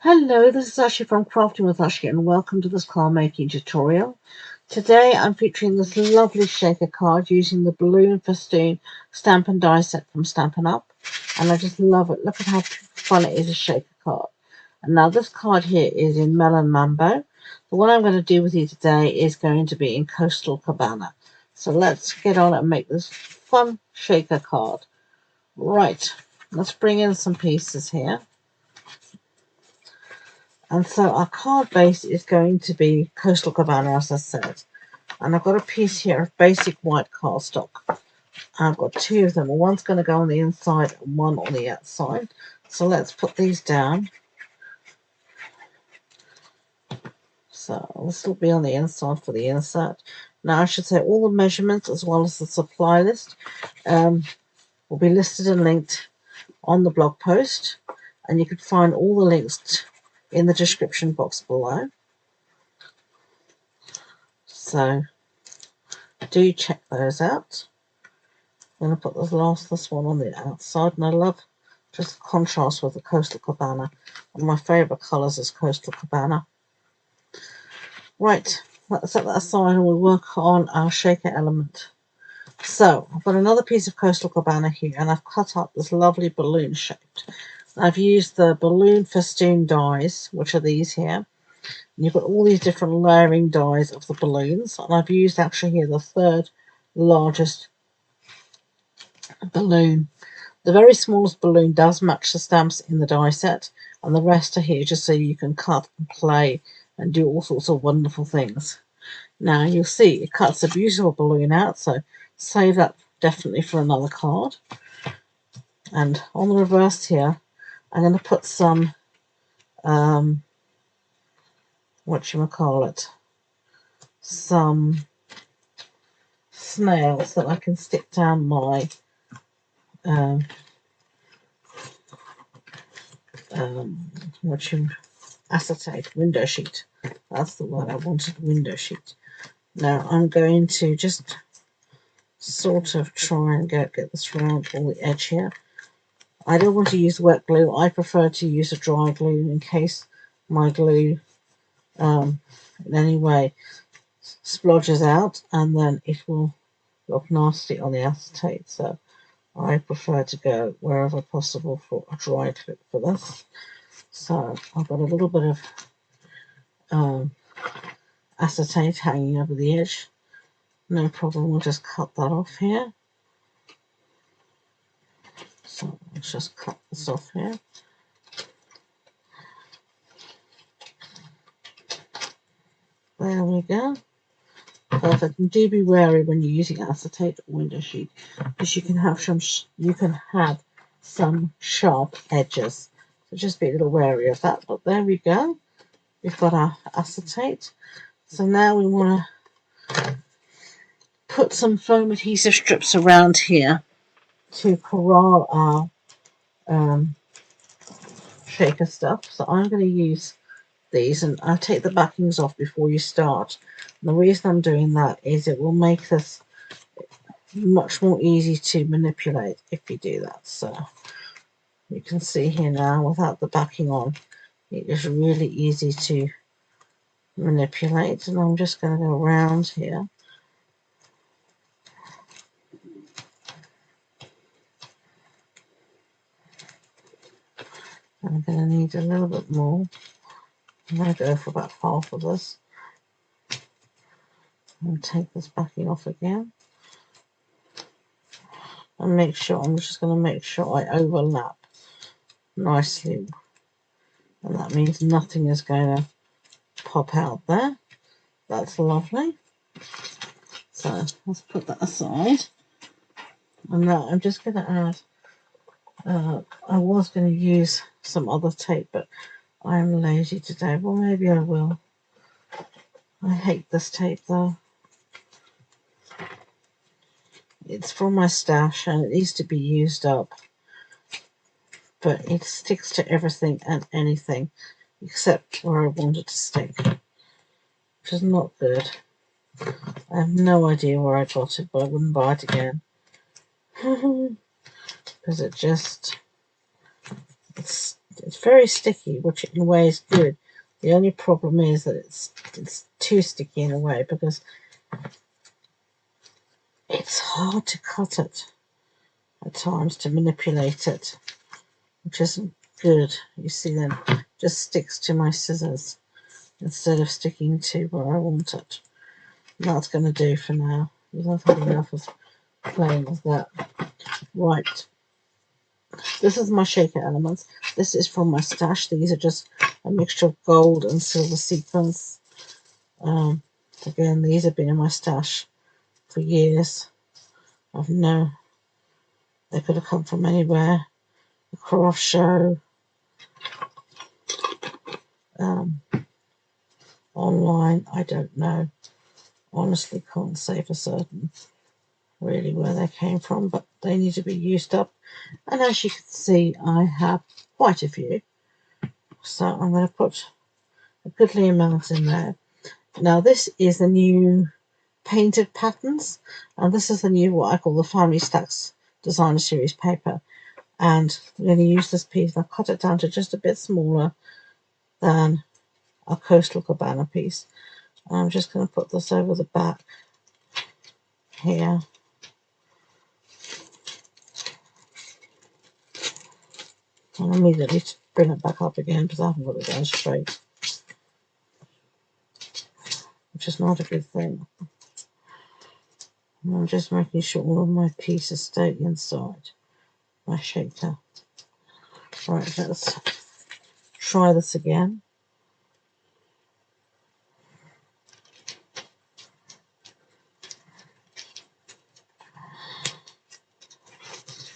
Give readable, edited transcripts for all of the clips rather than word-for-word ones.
Hello, this is Ashee from Crafting with Ashee and welcome to this card making tutorial. Today I'm featuring this lovely shaker card using the Balloon Festoon stamp and die set from Stampin Up. And I just love it. Look at how fun it is, a shaker card. And now this card here is in Melon Mambo. The one I'm going to do with you today is going to be in Coastal Cabana. So let's get on and make this fun shaker card. Right, let's bring in some pieces here. And so our card base is going to be Coastal Cabana, as I said. And I've got a piece here of basic white cardstock. I've got two of them. One's going to go on the inside and one on the outside. So let's put these down. So this will be on the inside for the insert. Now I should say all the measurements as well as the supply list will be listed and linked on the blog post. And you can find all the links in the description box below. So do check those out. I'm going to put this one on the outside, and I love just the contrast with the Coastal Cabana. One of my favourite colours is Coastal Cabana. Right, let's set that aside and we'll work on our shaker element. So I've got another piece of Coastal Cabana here, and I've cut up this lovely balloon shaped. I've used the Balloon Festoon dies, which are these here. And you've got all these different layering dies of the balloons, and I've used actually here the third largest balloon. The very smallest balloon does match the stamps in the die set, and the rest are here just so you can cut and play and do all sorts of wonderful things. Now you'll see it cuts a beautiful balloon out, so save that definitely for another card. And on the reverse here, I'm going to put some some snails that I can stick down my acetate window sheet. That's the word I wanted, window sheet. Now I'm going to just sort of try and get this around all the edge here. I don't want to use wet glue. I prefer to use a dry glue in case my glue in any way splodges out, and then it will look nasty on the acetate. So I prefer to go wherever possible for a dry glue for this. So I've got a little bit of acetate hanging over the edge. No problem, we'll just cut that off here. So let's just cut this off here. There we go. Perfect. And do be wary when you're using acetate or window sheet, because you can have some sharp edges. So just be a little wary of that. But there we go. We've got our acetate. So now we want to put some foam adhesive strips around here to corral our shaker stuff. So I'm going to use these, and I'll take the backings off before you start. And the reason I'm doing that is it will make this much more easy to manipulate if you do that. So you can see here now, without the backing on, it is really easy to manipulate. And I'm just going to go around here. I'm going to need a little bit more. I'm going to go for about half of this. And take this backing off again. And make sure, I'm just going to make sure I overlap nicely. And that means nothing is going to pop out there. That's lovely. So let's put that aside. And now I'm just going to add, I was going to use some other tape, but I'm lazy today. Well, maybe I will. I hate this tape though. It's from my stash and it needs to be used up. But it sticks to everything and anything except where I want it to stick, which is not good. I have no idea where I got it, but I wouldn't buy it again. Because it It's very sticky, which in a way is good. The only problem is that it's too sticky in a way because it's hard to cut it at times, to manipulate it, which isn't good. You see, then just sticks to my scissors instead of sticking to where I want it. And that's going to do for now, because I've had enough of playing with that. Right, this is my shaker elements. This is from my stash. These are just a mixture of gold and silver sequins. Again, these have been in my stash for years. I've known they could have come from anywhere. A craft show, online, I don't know. Honestly, can't say for certain really where they came from, but they need to be used up. And as you can see, I have quite a few. So I'm going to put a goodly amount in there. Now this is the new painted patterns, and this is the new what I call the Family Stacks Designer Series paper. And I'm going to use this piece. I've cut it down to just a bit smaller than a Coastal Cabana piece. And I'm just going to put this over the back here. And immediately bring it back up again because I haven't got it down straight, which is not a good thing. And I'm just making sure all of my pieces stay inside my shaker. Right, let's try this again.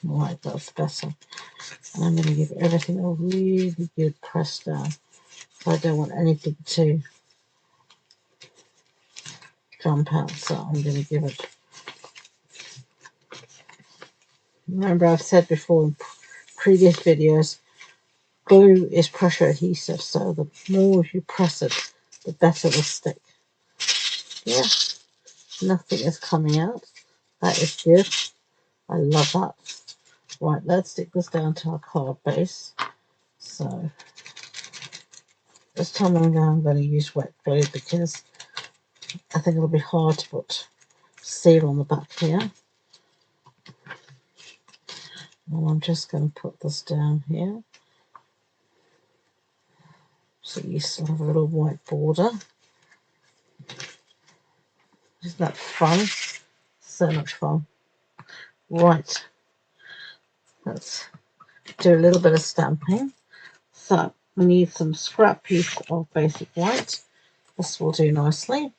Right, that's better. And I'm going to give everything a really good press down. I don't want anything to jump out, so I'm going to give it. Remember, I've said before in previous videos, glue is pressure adhesive, so the more you press it, the better it will stick. Yeah, nothing is coming out. That is good. I love that. Right, let's stick this down to our card base. So this time I'm going to use wet glue because I think it'll be hard to put seal on the back here. And I'm just going to put this down here, so you still have a little white border. Isn't that fun? So much fun. Right, let's do a little bit of stamping. So we need some scrap piece of basic white. This will do nicely.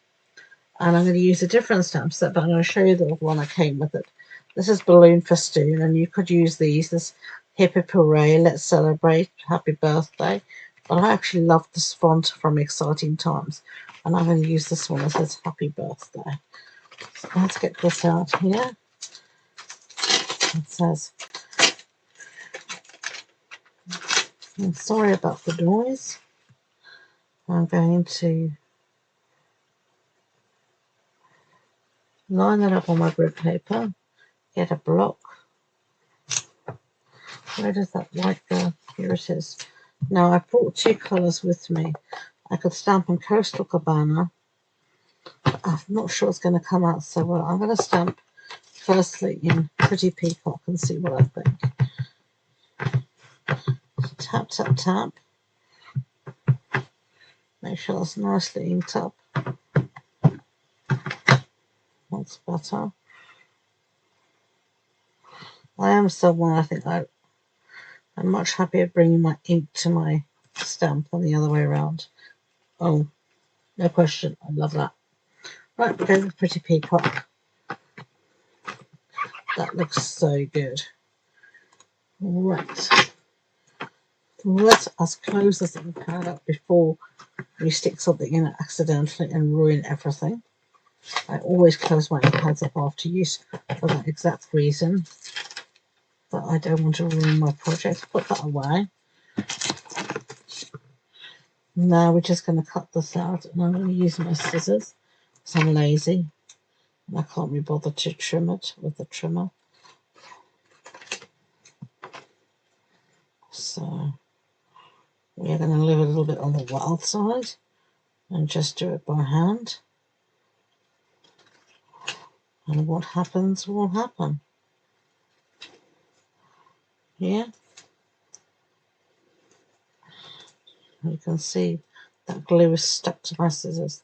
And I'm going to use a different stamp set, but I'm going to show you the one that came with it. This is Balloon Festoon, and you could use these. This Hip Hip Hooray, Let's Celebrate, Happy Birthday. But I actually love this font from Exciting Times, and I'm going to use this one that says Happy Birthday. So let's get this out here. It says, I'm sorry about the noise. I'm going to line it up on my grid paper, get a block. Where does that white go? Here it is. Now I brought two colours with me. I could stamp in Coastal Cabana, but I'm not sure it's going to come out so well. I'm going to stamp firstly in Pretty Peacock and see what I think. Tap, tap, tap. Make sure it's nicely inked up. That's better. I am someone, I think I'm much happier bringing my ink to my stamp than the other way around. Oh, no question. I love that. Right, we'll go with Pretty Peacock. That looks so good. Right. Let us close this little pad up before we stick something in it accidentally and ruin everything. I always close my pads up after use for that exact reason. But I don't want to ruin my project. Put that away. Now we're just going to cut this out, and I'm going to use my scissors because I'm lazy and I can't be bothered to trim it with the trimmer. So We're going to leave a little bit on the wild side and just do it by hand. And what happens will happen. Yeah. You can see that glue is stuck to my scissors.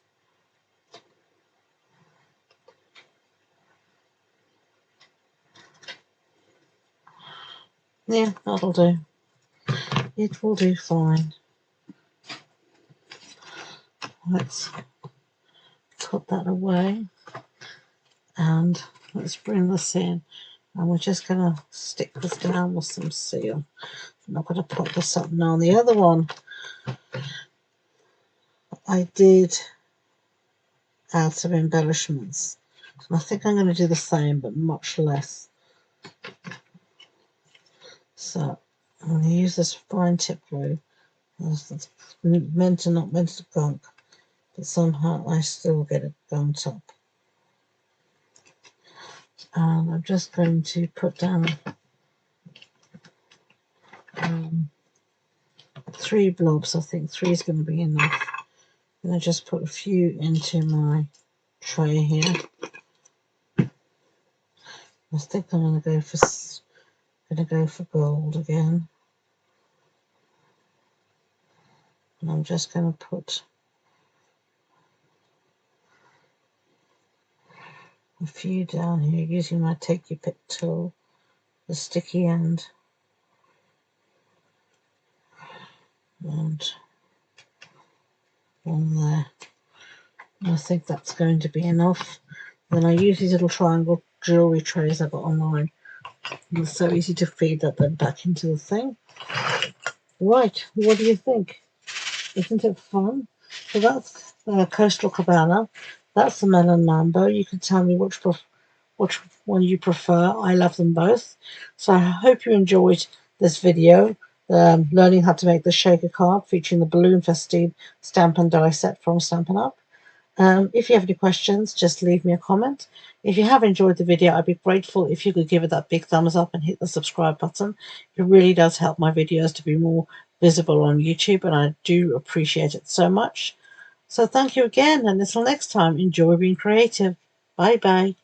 Yeah, that'll do. It will do fine. Let's put that away and let's bring this in, and we're just going to stick this down with some seal. I'm not going to put this up now. The other one I did add some embellishments, and I think I'm going to do the same but much less. So I'm going to use this fine tip glue. It's meant to not meant to gunk, but somehow I still get it gunked up. And I'm just going to put down 3 blobs. I think 3 is going to be enough. I'm going to just put a few into my tray here. I think I'm going to go for gold again. And I'm just going to put a few down here using my Take Your Pick tool, the sticky end. And on there. And I think that's going to be enough. Then I use these little triangle jewellery trays I got online. And it's so easy to feed that then back into the thing. Right, what do you think? Isn't it fun? So that's Coastal Cabana. That's the Melon Mambo. You can tell me which one you prefer. I love them both. So I hope you enjoyed this video, learning how to make the shaker card featuring the Balloon Festoon stamp and die set from Stampin' Up. If you have any questions, just leave me a comment. If you have enjoyed the video, I'd be grateful if you could give it that big thumbs up and hit the subscribe button. It really does help my videos to be more visible on YouTube, and I do appreciate it so much. So thank you again, and until next time, enjoy being creative. Bye bye.